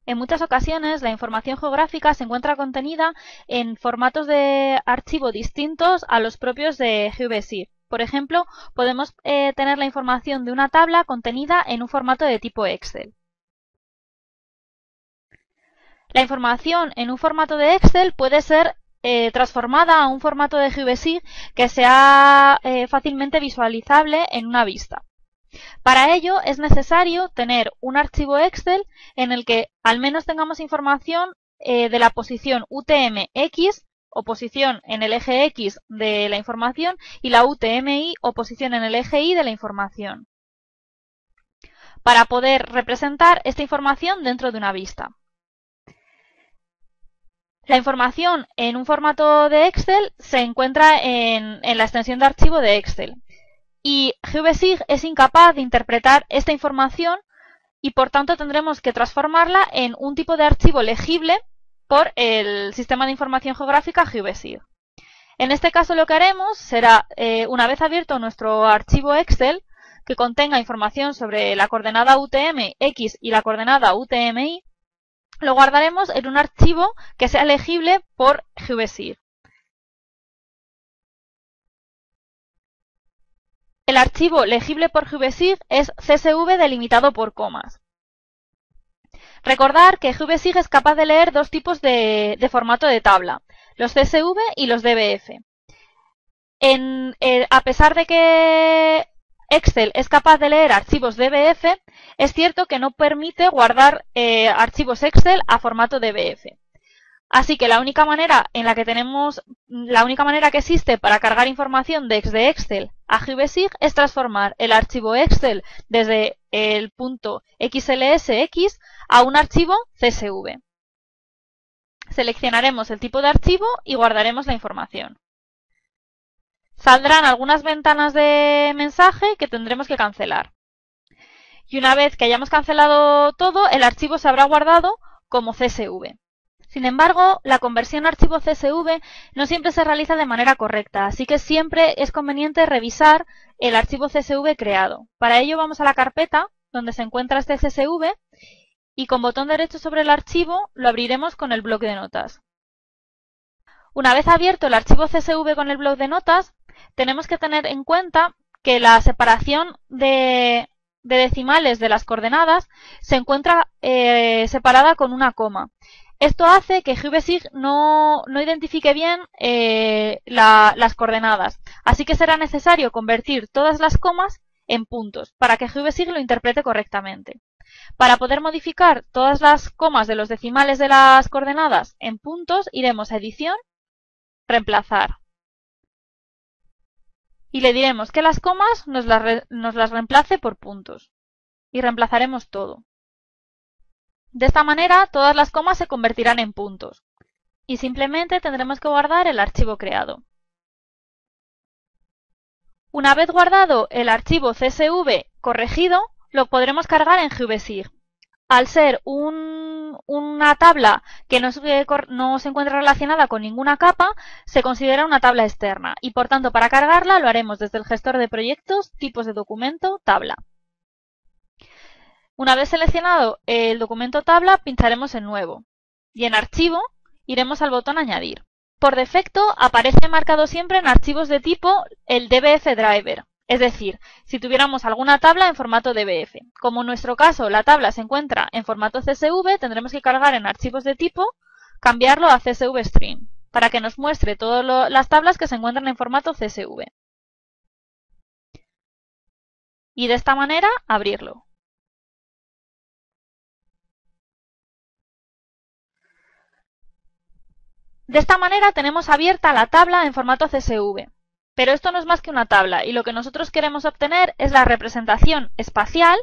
En muchas ocasiones, la información geográfica se encuentra contenida en formatos de archivo distintos a los propios de GeoBSIG. Por ejemplo, podemos tener la información de una tabla contenida en un formato de tipo Excel. La información en un formato de Excel puede ser transformada a un formato de GeoBSIG que sea fácilmente visualizable en una vista. Para ello es necesario tener un archivo Excel en el que al menos tengamos información de la posición UTM-X o posición en el eje X de la información y la UTM-Y o posición en el eje Y de la información, para poder representar esta información dentro de una vista. La información en un formato de Excel se encuentra en la extensión de archivo de Excel. Y GeoBSIG es incapaz de interpretar esta información y por tanto tendremos que transformarla en un tipo de archivo legible por el sistema de información geográfica GeoBSIG. En este caso lo que haremos será, una vez abierto nuestro archivo Excel que contenga información sobre la coordenada UTM-X y la coordenada UTM-Y, lo guardaremos en un archivo que sea legible por GeoBSIG. El archivo legible por GeoBSIG es CSV delimitado por comas. Recordar que GeoBSIG es capaz de leer dos tipos de formato de tabla, los CSV y los DBF. A pesar de que Excel es capaz de leer archivos DBF, es cierto que no permite guardar archivos Excel a formato DBF. Así que la única manera que existe para cargar información desde Excel a GeoBSIG es transformar el archivo Excel desde el punto XLSX a un archivo CSV. Seleccionaremos el tipo de archivo y guardaremos la información. Saldrán algunas ventanas de mensaje que tendremos que cancelar. Y una vez que hayamos cancelado todo, el archivo se habrá guardado como CSV. Sin embargo, la conversión a archivo CSV no siempre se realiza de manera correcta, así que siempre es conveniente revisar el archivo CSV creado. Para ello vamos a la carpeta donde se encuentra este CSV y con botón derecho sobre el archivo lo abriremos con el bloc de notas. Una vez abierto el archivo CSV con el bloc de notas, tenemos que tener en cuenta que la separación de decimales de las coordenadas se encuentra separada con una coma. Esto hace que GeoBSIG no identifique bien las coordenadas, así que será necesario convertir todas las comas en puntos para que GeoBSIG lo interprete correctamente. Para poder modificar todas las comas de los decimales de las coordenadas en puntos, iremos a Edición, Reemplazar. Y le diremos que las comas nos las reemplace por puntos. Y reemplazaremos todo. De esta manera, todas las comas se convertirán en puntos. Y simplemente tendremos que guardar el archivo creado. Una vez guardado el archivo CSV corregido, lo podremos cargar en GeoBSIG. Al ser una tabla que no se encuentra relacionada con ninguna capa, se considera una tabla externa. Y por tanto, para cargarla lo haremos desde el gestor de proyectos, tipos de documento, tabla. Una vez seleccionado el documento tabla, pincharemos en Nuevo y en Archivo iremos al botón Añadir. Por defecto aparece marcado siempre en archivos de tipo el DBF Driver, es decir, si tuviéramos alguna tabla en formato DBF. Como en nuestro caso la tabla se encuentra en formato CSV, tendremos que cargar en archivos de tipo, cambiarlo a CSV Stream, para que nos muestre todas las tablas que se encuentran en formato CSV. Y de esta manera abrirlo. De esta manera tenemos abierta la tabla en formato CSV. Pero esto no es más que una tabla y lo que nosotros queremos obtener es la representación espacial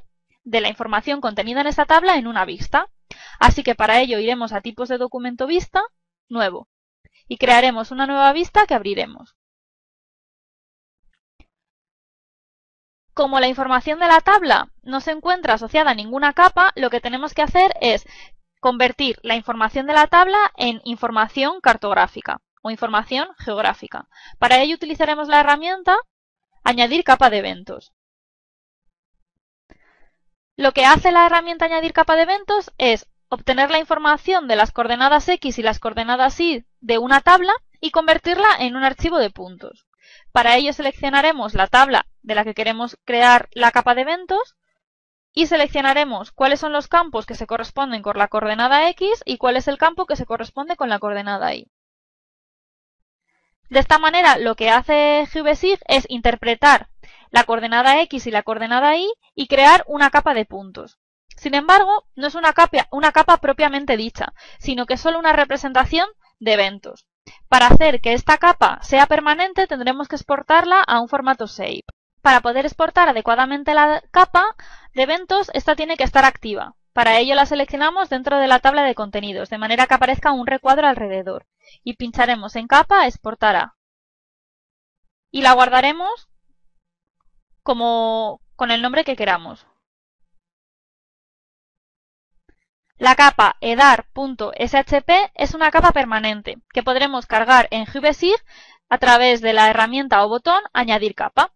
de la información contenida en esta tabla en una vista. Así que para ello iremos a Tipos de documento vista, Nuevo, y crearemos una nueva vista que abriremos. Como la información de la tabla no se encuentra asociada a ninguna capa, lo que tenemos que hacer es convertir la información de la tabla en información cartográfica o información geográfica. Para ello utilizaremos la herramienta Añadir capa de eventos. Lo que hace la herramienta Añadir capa de eventos es obtener la información de las coordenadas X y las coordenadas Y de una tabla y convertirla en un archivo de puntos. Para ello seleccionaremos la tabla de la que queremos crear la capa de eventos y seleccionaremos cuáles son los campos que se corresponden con la coordenada X y cuál es el campo que se corresponde con la coordenada Y. De esta manera, lo que hace GVSIG es interpretar la coordenada X y la coordenada Y y crear una capa de puntos. Sin embargo, no es una capa propiamente dicha, sino que es solo una representación de eventos. Para hacer que esta capa sea permanente, tendremos que exportarla a un formato shape. Para poder exportar adecuadamente la capa de eventos, esta tiene que estar activa. Para ello la seleccionamos dentro de la tabla de contenidos, de manera que aparezca un recuadro alrededor. Y pincharemos en capa, exportar a. Y la guardaremos con el nombre que queramos. La capa edar.shp es una capa permanente que podremos cargar en GVSIG a través de la herramienta o botón Añadir capa.